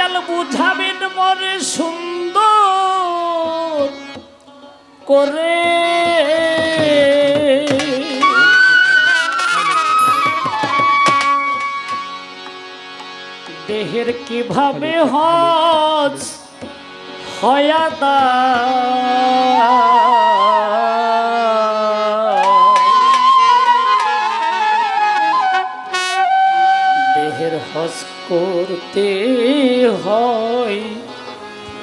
দয়াল বুঝাবেন মরে সুন্দর করে দেহের কিভাবে হজ হয়াদা দেহের হজ করতে হয়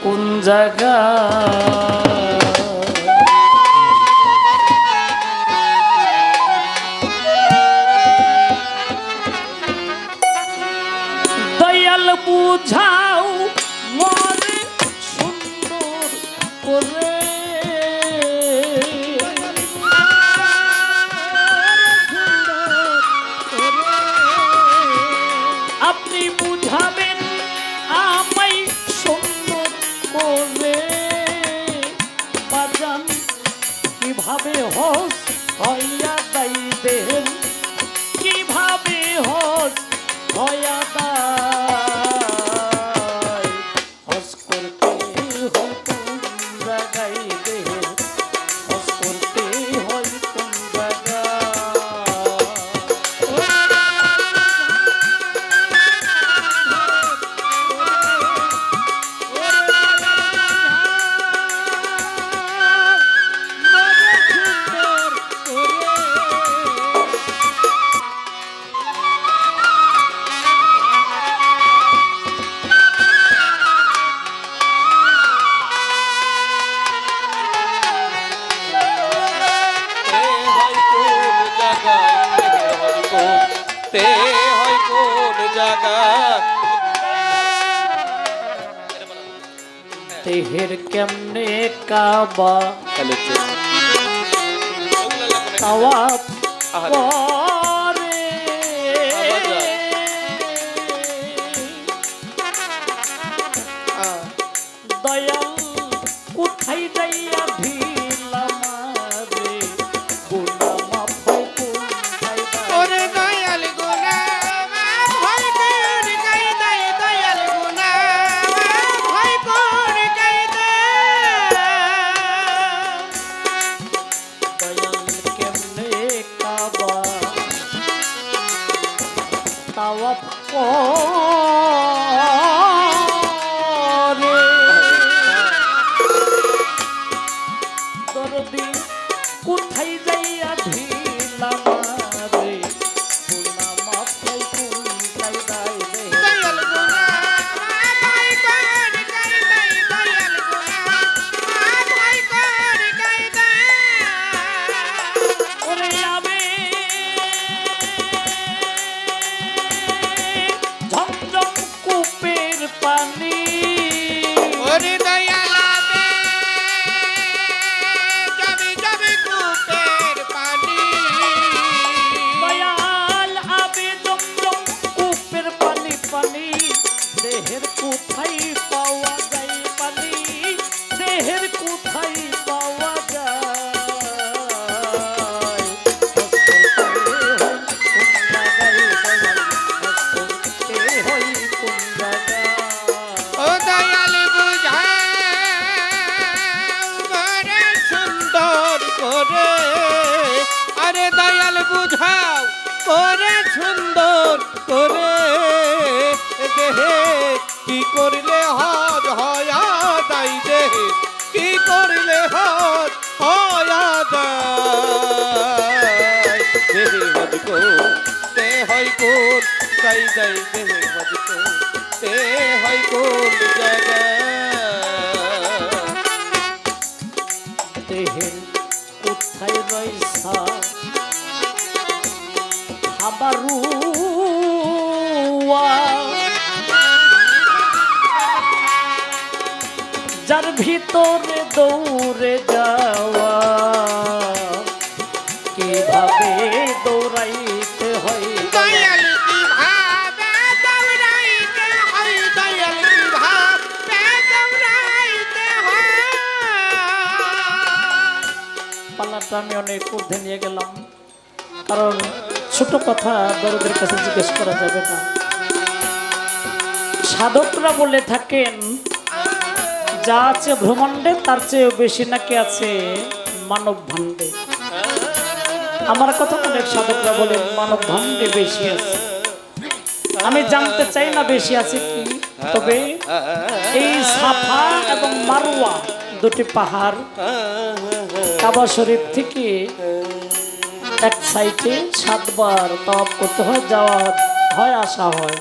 কোন জায়গা দয়াল বুঝাও মরে সুন্দর করে আপনি বুঝাবেন আমায় সুন্দর করে বাজান কিভাবে হস হইয়া দাইবেন কিভাবে হস হইয়া দাই হস করতে হয় কোন জায়গায় দেহের হস করতে হয় কোন জায়গা দেহের কেমনে কাবা তাওয়াফ করে দয়াল কোথায় যাইয়া ভিলাম রে গুনাহ মাফ কোথায় ওরে দয়াল গুনাহ ভয় করে গাই দেয় দয়াল গুনাহ ভয় করে গাই দেয় দয়াল কেমনে কাবা তাওয়াফ করে দরদি কোথায় যাইয়া ঢিলাম রে গুনাহ মাফ কোথায় দাই রে দয়াল গুনাহ ভয় করে গাই দেয় দয়াল গুনাহ ভয় করে গাই দেয় ওরে আবে ঝমঝম কূপের পানি ওরে দয়াল আবে যাবে যাবে কূপের পানি দয়াল আবে ঝমঝম কূপের পানি পানি দেহের কোথায় পাওয়া যায় পানি দেহের কোথায় পাওয়া যায় ও দয়াল বুঝাও মরে সুন্দর করে আরে দয়াল বুঝাও করে সুন্দর করে দেহে কি করলে হজ হয়া দাই দেহে কি করলে হজ হয়া দাই দেহে হজ করতে হয় কোন দাই দাই দেহে হজ করতে হয় কোন জায়গা দেহের কোথায় রইসা খাবারুয়া যার ভিতরে দৌড়ে যাওয়া কিভাবে দৌড়াইতে হয় দয়াল কিভাবে দৌড়াইতে হয় দয়াল কিভাবে দৌড়াইতে হয় পাল্লাটা আমি অনেক ঊর্ধ্বে নিয়ে গেলাম, কারণ ছোট কথা দরদের কাছে জিজ্ঞেস করা যাবে না। সাধকরা বলে থাকেন যা আছে ব্রহ্মাণ্ডে তার চেয়ে বেশি নাকি আছে মানব ভাণ্ডে। আমার কথা অনেক সাধকরা বলে মানব ভাণ্ডে বেশি আছে। আমি জানতে চাই না বেশি আছে কি, তবে এই সাফা এবং মারওয়া দুটি পাহাড় কাবা শরীফ থেকে এক সাইডে 7 বার তাওয়াফ করতে হয়, যাওয়া হয়, আসা হয়।